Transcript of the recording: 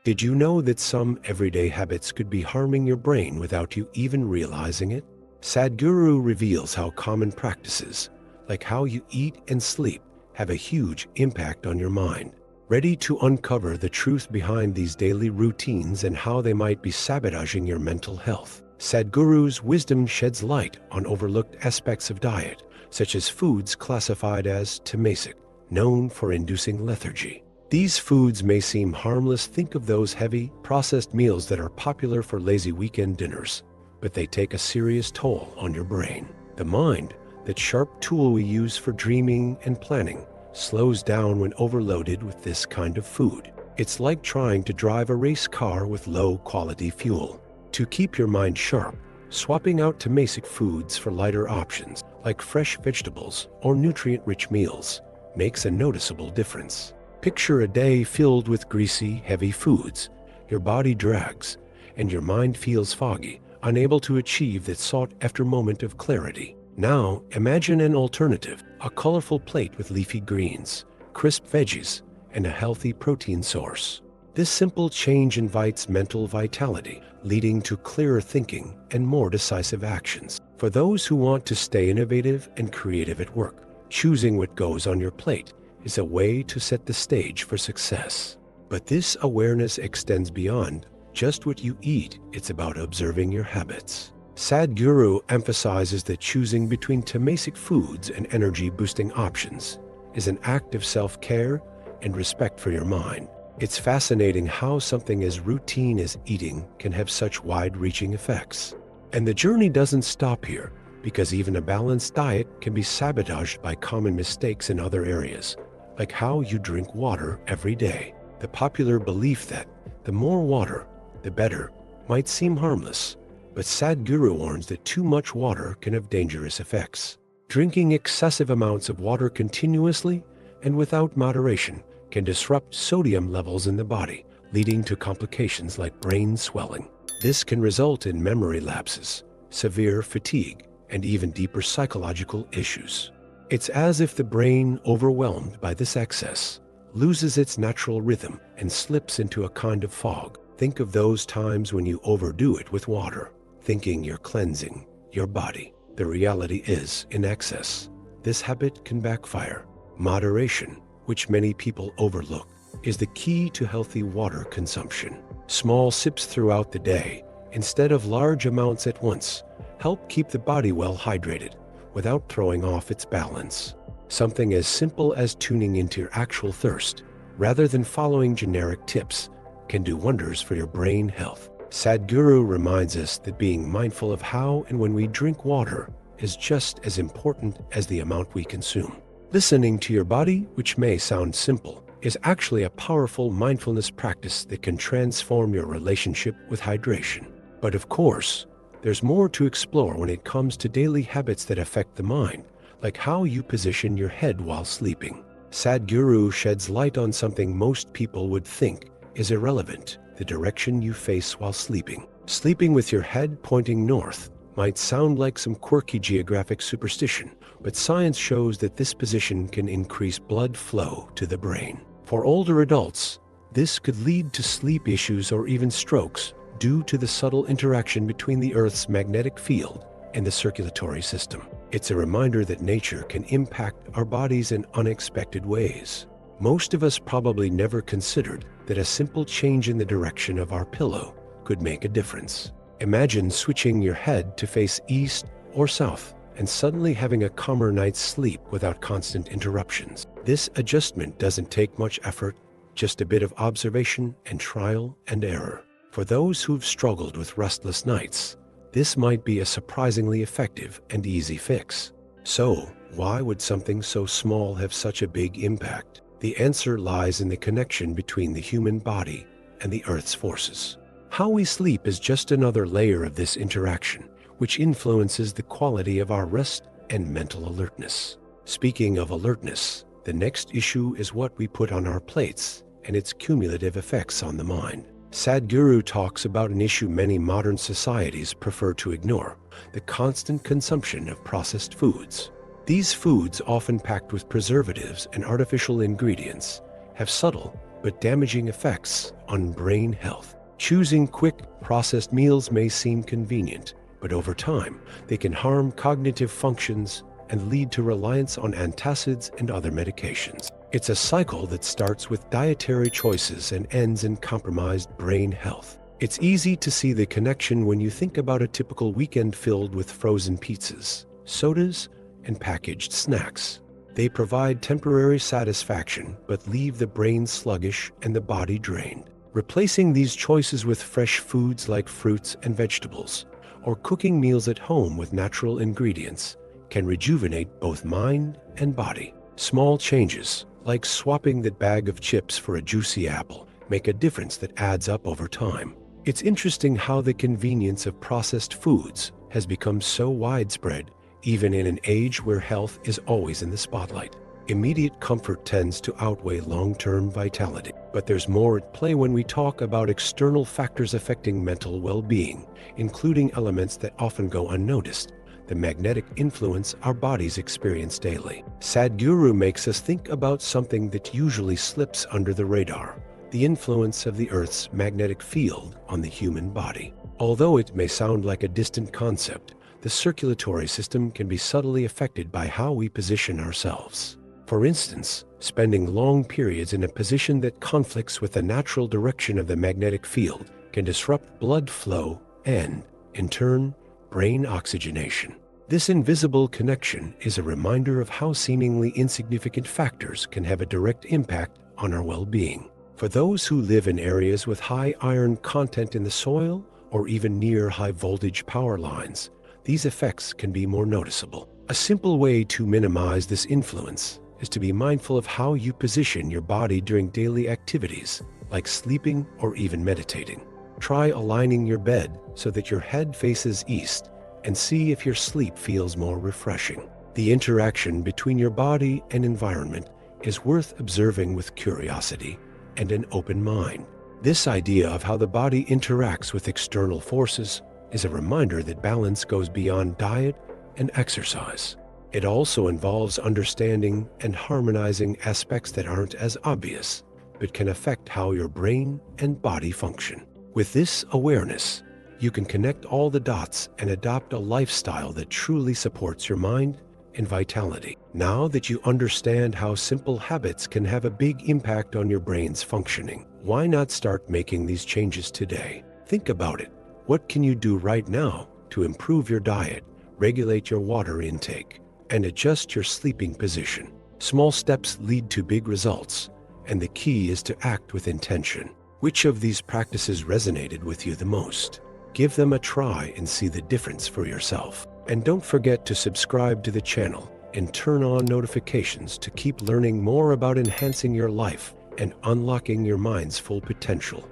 Did you know that some everyday habits could be harming your brain without you even realizing it? Sadhguru reveals how common practices, like how you eat and sleep, have a huge impact on your mind. Ready to uncover the truth behind these daily routines and how they might be sabotaging your mental health? Sadhguru's wisdom sheds light on overlooked aspects of diet, such as foods classified as tamasic, known for inducing lethargy. These foods may seem harmless. Think of those heavy, processed meals that are popular for lazy weekend dinners, but they take a serious toll on your brain. The mind, that sharp tool we use for dreaming and planning, slows down when overloaded with this kind of food. It's like trying to drive a race car with low-quality fuel. To keep your mind sharp, swapping out tamasic foods for lighter options, like fresh vegetables or nutrient-rich meals, makes a noticeable difference. Picture a day filled with greasy, heavy foods. Your body drags, and your mind feels foggy, unable to achieve that sought-after moment of clarity. Now, imagine an alternative, a colorful plate with leafy greens, crisp veggies, and a healthy protein source. This simple change invites mental vitality, leading to clearer thinking and more decisive actions. For those who want to stay innovative and creative at work, choosing what goes on your plate is a way to set the stage for success. But this awareness extends beyond just what you eat. It's about observing your habits. Sadhguru emphasizes that choosing between tamasic foods and energy-boosting options is an act of self-care and respect for your mind. It's fascinating how something as routine as eating can have such wide-reaching effects. And the journey doesn't stop here, because even a balanced diet can be sabotaged by common mistakes in other areas, like how you drink water every day. The popular belief that the more water, the better, might seem harmless, but Sadhguru warns that too much water can have dangerous effects. Drinking excessive amounts of water continuously and without moderation can disrupt sodium levels in the body, leading to complications like brain swelling. This can result in memory lapses, severe fatigue, and even deeper psychological issues. It's as if the brain, overwhelmed by this excess, loses its natural rhythm and slips into a kind of fog. Think of those times when you overdo it with water, thinking you're cleansing your body. The reality is, in excess, this habit can backfire. Moderation, which many people overlook, is the key to healthy water consumption. Small sips throughout the day, instead of large amounts at once, help keep the body well hydrated without throwing off its balance. Something as simple as tuning into your actual thirst, rather than following generic tips, can do wonders for your brain health. Sadhguru reminds us that being mindful of how and when we drink water is just as important as the amount we consume. Listening to your body, which may sound simple, is actually a powerful mindfulness practice that can transform your relationship with hydration. But of course, there's more to explore when it comes to daily habits that affect the mind, like how you position your head while sleeping. Sadhguru sheds light on something most people would think is irrelevant: the direction you face while sleeping. Sleeping with your head pointing north might sound like some quirky geographic superstition, but science shows that this position can increase blood flow to the brain. For older adults, this could lead to sleep issues or even strokes due to the subtle interaction between the Earth's magnetic field and the circulatory system. It's a reminder that nature can impact our bodies in unexpected ways. Most of us probably never considered that a simple change in the direction of our pillow could make a difference. Imagine switching your head to face east or south and suddenly having a calmer night's sleep without constant interruptions. This adjustment doesn't take much effort, just a bit of observation and trial and error. For those who've struggled with restless nights, this might be a surprisingly effective and easy fix. So, why would something so small have such a big impact? The answer lies in the connection between the human body and the Earth's forces. How we sleep is just another layer of this interaction, which influences the quality of our rest and mental alertness. Speaking of alertness, the next issue is what we put on our plates and its cumulative effects on the mind. Sadhguru talks about an issue many modern societies prefer to ignore: the constant consumption of processed foods. These foods, often packed with preservatives and artificial ingredients, have subtle but damaging effects on brain health. Choosing quick, processed meals may seem convenient, but over time, they can harm cognitive functions and lead to reliance on antacids and other medications. It's a cycle that starts with dietary choices and ends in compromised brain health. It's easy to see the connection when you think about a typical weekend filled with frozen pizzas, sodas, and packaged snacks. They provide temporary satisfaction, but leave the brain sluggish and the body drained. Replacing these choices with fresh foods like fruits and vegetables, or cooking meals at home with natural ingredients, can rejuvenate both mind and body. Small changes, like swapping that bag of chips for a juicy apple, make a difference that adds up over time. It's interesting how the convenience of processed foods has become so widespread, even in an age where health is always in the spotlight. Immediate comfort tends to outweigh long-term vitality. But there's more at play when we talk about external factors affecting mental well-being, including elements that often go unnoticed: the magnetic influence our bodies experience daily. Sadhguru makes us think about something that usually slips under the radar: the influence of the Earth's magnetic field on the human body. Although it may sound like a distant concept, the circulatory system can be subtly affected by how we position ourselves. For instance, spending long periods in a position that conflicts with the natural direction of the magnetic field can disrupt blood flow and, in turn, brain oxygenation. This invisible connection is a reminder of how seemingly insignificant factors can have a direct impact on our well-being. For those who live in areas with high iron content in the soil or even near high-voltage power lines, these effects can be more noticeable. A simple way to minimize this influence is to be mindful of how you position your body during daily activities, like sleeping or even meditating. Try aligning your bed so that your head faces east and see if your sleep feels more refreshing. The interaction between your body and environment is worth observing with curiosity and an open mind. This idea of how the body interacts with external forces is a reminder that balance goes beyond diet and exercise. It also involves understanding and harmonizing aspects that aren't as obvious, but can affect how your brain and body function. With this awareness, you can connect all the dots and adopt a lifestyle that truly supports your mind and vitality. Now that you understand how simple habits can have a big impact on your brain's functioning, why not start making these changes today? Think about it. What can you do right now to improve your diet, regulate your water intake, and adjust your sleeping position? Small steps lead to big results, and the key is to act with intention. Which of these practices resonated with you the most? Give them a try and see the difference for yourself. And don't forget to subscribe to the channel and turn on notifications to keep learning more about enhancing your life and unlocking your mind's full potential.